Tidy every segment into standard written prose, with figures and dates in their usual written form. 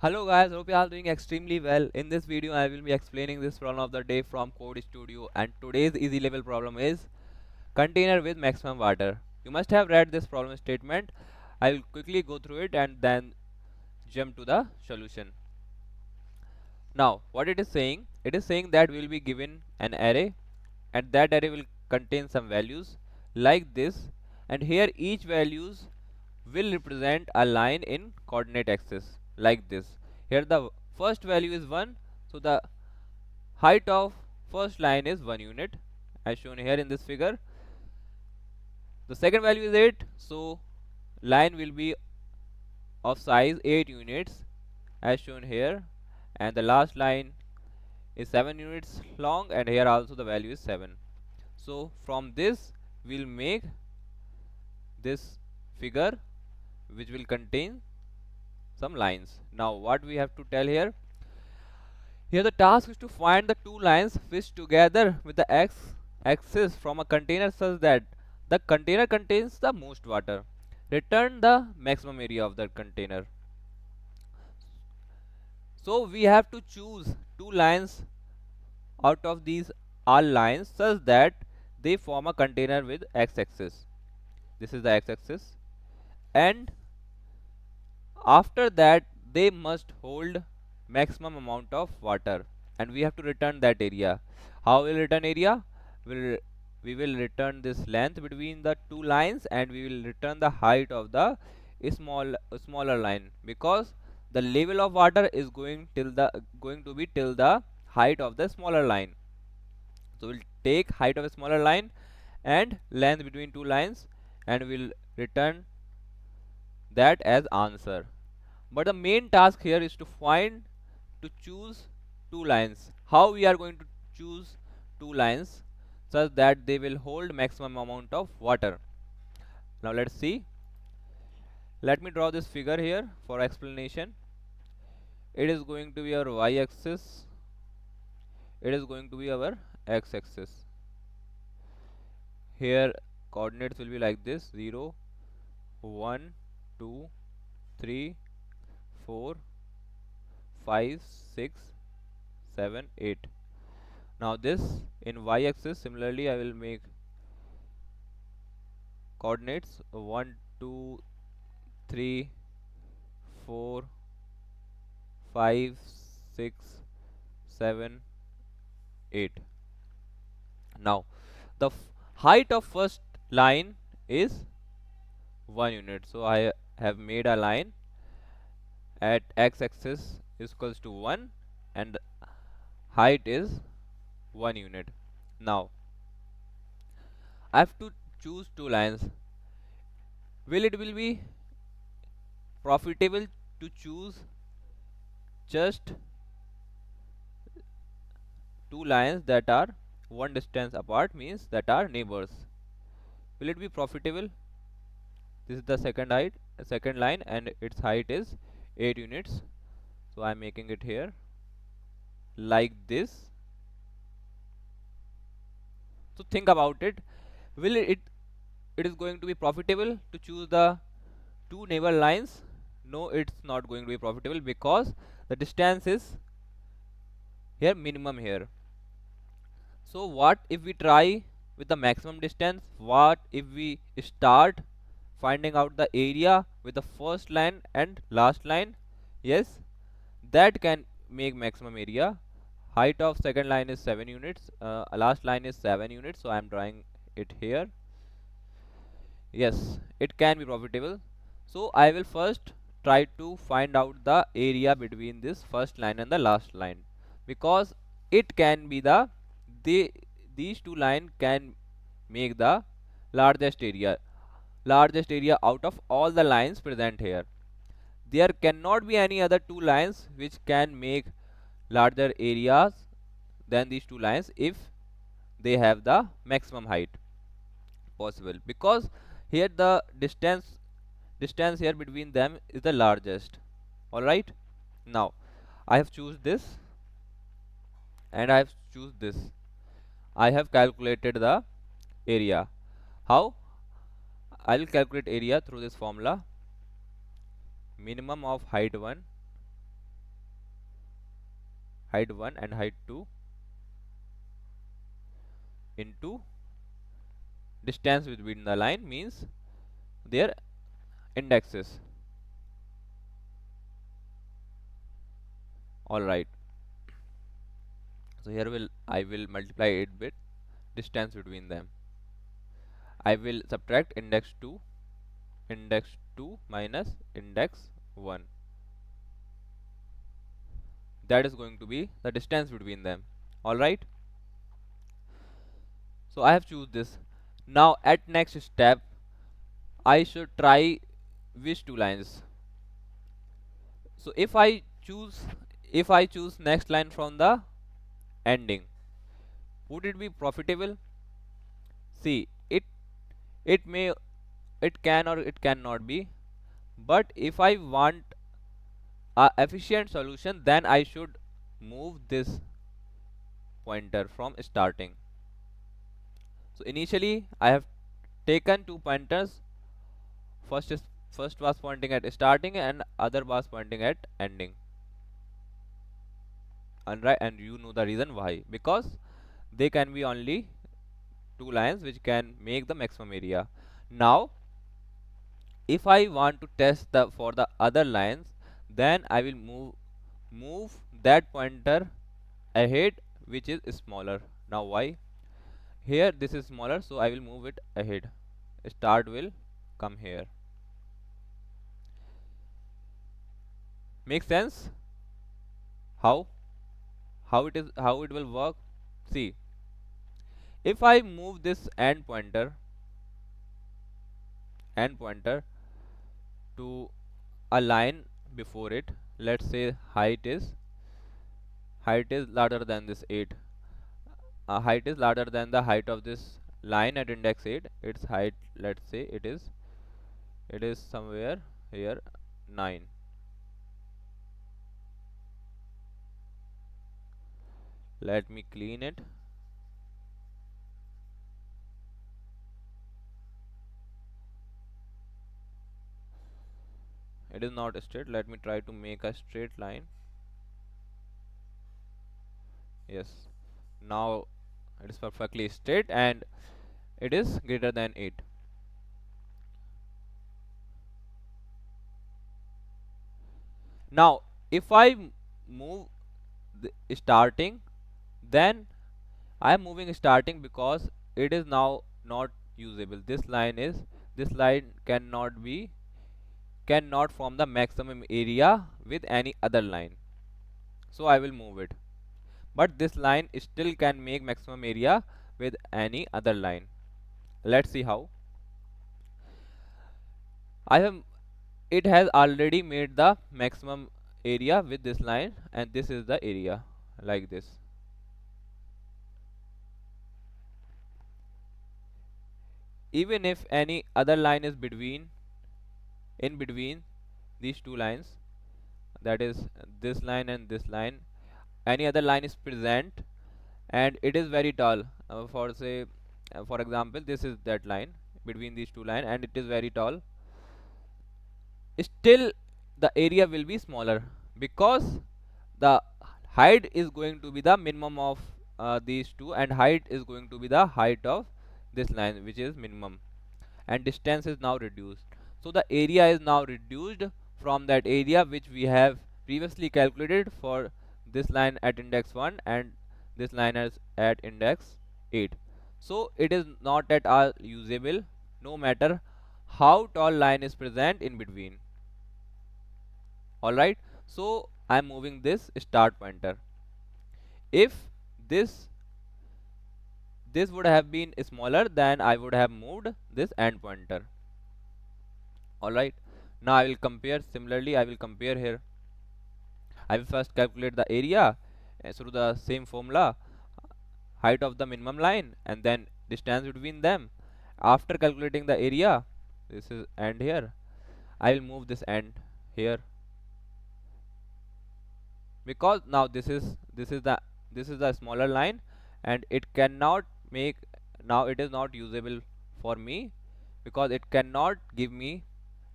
Hello guys, hope you are doing extremely well. In this video, I will be explaining this problem of the day from Code Studio, and today's easy level problem is container with maximum water. You must have read this problem statement. I will quickly go through it and then jump to the solution. Now, what it is saying? It is saying that we will be given an array and that array will contain some values like this, and here each values will represent a line in coordinate axis like this. Here the first value is 1, so the height of first line is 1 unit as shown here in this figure. The second value is 8, so line will be of size 8 units as shown here, and the last line is 7 units long, and here also the value is 7. So from this we'll make this figure which will contain some lines. Now what we have to tell here? Here the task is to find the two lines which together with the x axis from a container such that the container contains the most water. Return the maximum area of the container. So we have to choose two lines out of these all lines such that they form a container with x-axis. This is the x-axis, and after that they must hold maximum amount of water, and we have to return that area. How will return area? will we will return this length between the two lines, and we will return the height of the smaller line, because the level of water is going to be till the height of the smaller line. So we'll take height of a smaller line and length between two lines, and we'll return that as answer. But the main task here is to choose two lines. How we are going to choose two lines such that they will hold maximum amount of water? Now let's see. Let me draw this figure here for explanation. It is going to be our y-axis. It is going to be our x-axis. Here coordinates will be like this: 0, 1, 2, 3, 4, 5, 6, 7, 8. Now this in y-axis, similarly I will make coordinates 1, 2, 3, 4, 5, 6, 7, 8. Now the height of first line is 1 unit, so I have made a line at x-axis is equals to 1 and height is 1 unit. Now I have to choose two lines. Will be profitable to choose just two lines that are one distance apart, means that are neighbors? Will it be profitable? This is the second line, and its height is 8 units, so I'm making it here like this. So think about it. Will it is going to be profitable to choose the two neighbor lines? No, it's not going to be profitable, because the distance is here minimum here. So what if we try with the maximum distance? What if we start finding out the area with the first line and last line? Yes, that can make maximum area. Height of second line is 7 units, last line is 7 units, so I am drawing it here. Yes, it can be profitable. So I will first try to find out the area between this first line and the last line, because it can be the these two lines can make the largest area out of all the lines present here. There cannot be any other two lines which can make larger areas than these two lines if they have the maximum height possible, because here the distance here between them is the largest. All right, now I have choose this and I have choose this. I have calculated the area. How? I will calculate area through this formula: minimum of height 1 height 1 and height 2 into distance between the line means their indexes. Alright, so here I will multiply it with distance between them. I will subtract index 2 minus index 1. That is going to be the distance between them. Alright, so I have choose this. Now at next step I should try which two lines. So if I choose next line from the ending, would it be profitable? See, it may, it can or it cannot be, but if I want a efficient solution, then I should move this pointer from starting. So initially I have taken two pointers. First was pointing at starting and other was pointing at ending. And right, and you know the reason why, because they can be only two lines which can make the maximum area. Now if I want to test the for the other lines, then I will move that pointer ahead, which is smaller. Now why? Here this is smaller, so I will move it ahead. Start will come here. Make sense? How? How it will work? See, if I move this end pointer to a line before it, let's say height is larger than this 8. Height is larger than the height of this line at index 8. Its height, let's say it is somewhere here 9. Let me clean it. It is not straight. Let me try to make a straight line. Yes, now it is perfectly straight and it is greater than 8. Now if I move the starting, then I am moving starting because it is now not usable. This line cannot form the maximum area with any other line, so I will move it. But this line still can make maximum area with any other line. Let's see how. I have It has already made the maximum area with this line, and this is the area like this. Even if any other line is in between these two lines, that is this line and this line, any other line is present and it is very tall, for example this is that line between these two lines and it is very tall, still the area will be smaller because the height is going to be the minimum of these two, and height is going to be the height of this line which is minimum, and distance is now reduced. So the area is now reduced from that area which we have previously calculated for this line at index 1 and this line is at index 8. So it is not at all usable no matter how tall line is present in between. Alright, so I am moving this start pointer. If this would have been smaller, then I would have moved this end pointer. Alright, now I will compare. Similarly, I will compare here. I will first calculate the area through the same formula, height of the minimum line and then distance between them. After calculating the area, this is end here, I will move this end here, because now this is the smaller line and it cannot make, now it is not usable for me because it cannot give me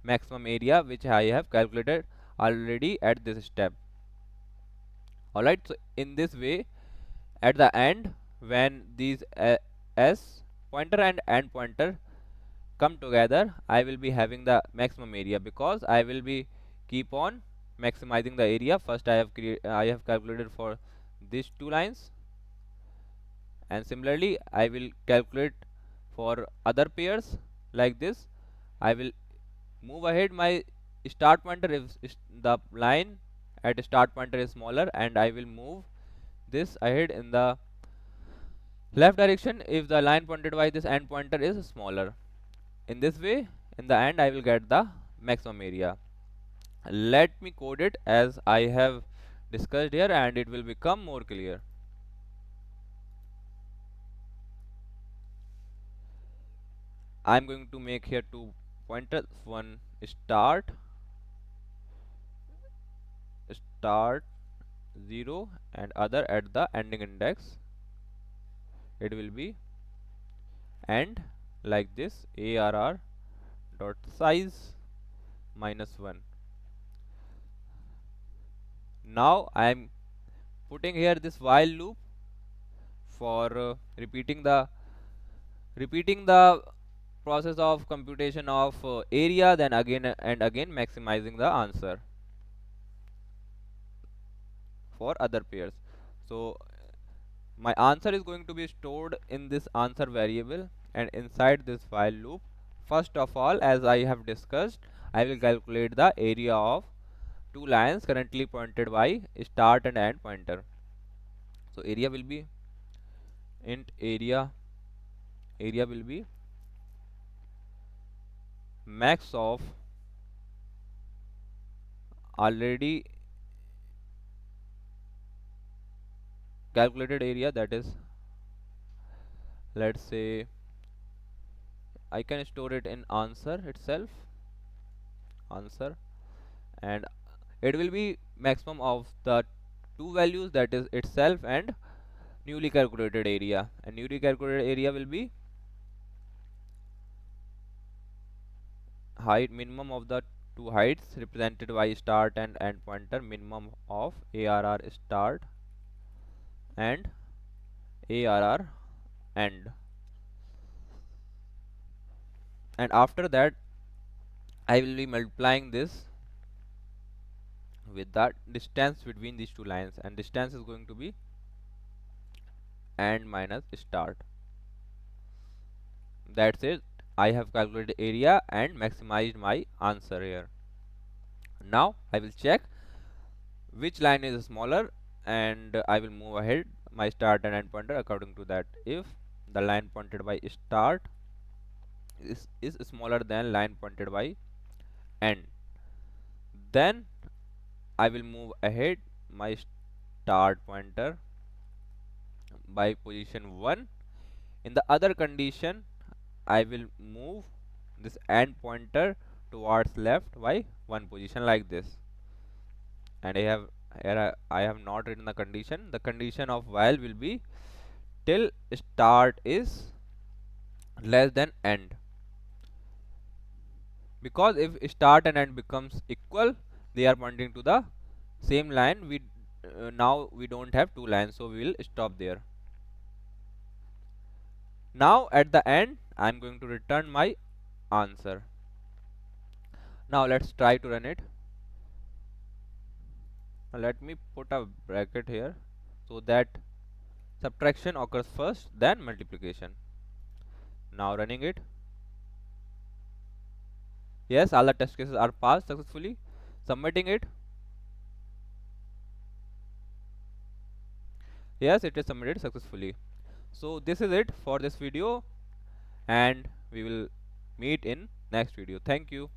maximum area which I have calculated already at this step. Alright, so in this way, at the end, when these s pointer and end pointer come together, I will be having the maximum area, because I will be keep on maximizing the area. First I have calculated for these two lines, and similarly I will calculate for other pairs like this. I will move ahead my start pointer if the line at start pointer is smaller, and I will move this ahead in the left direction if the line pointed by this end pointer is smaller. In this way, in the end I will get the maximum area. Let me code it as I have discussed here, and it will become more clear. I am going to make here two pointers, one start 0 and other at the ending index. It will be end like this, arr dot size -1. Now I am putting here this while loop for repeating the process of computation of area, then again and again maximizing the answer for other pairs. So my answer is going to be stored in this answer variable, and inside this while loop, first of all, as I have discussed, I will calculate the area of two lines currently pointed by start and end pointer. So area will be int area will be max of already calculated area, that is, let's say I can store it in answer itself, answer, and it will be maximum of the two values, that is itself and newly calculated area, and newly calculated area will be height minimum of the two heights represented by start and end pointer, minimum of arr start and arr end, and after that I will be multiplying this with the distance between these two lines, and distance is going to be end minus start. That's it. I have calculated area and maximized my answer here. Now I will check which line is smaller, and I will move ahead my start and end pointer according to that. If the line pointed by start is smaller than line pointed by end, then I will move ahead my start pointer by position 1. In the other condition, I will move this end pointer towards left by one position like this. And I have not written the condition. The condition of while will be till start is less than end, because if start and end becomes equal, they are pointing to the same line. We now we don't have two lines, so we will stop there. Now at the end I am going to return my answer. Now let's try to run it. Now let me put a bracket here so that subtraction occurs first, then multiplication. Now running it. Yes, all the test cases are passed successfully. Submitting it. Yes, it is submitted successfully. So this is it for this video, and we will meet in next video. Thank you.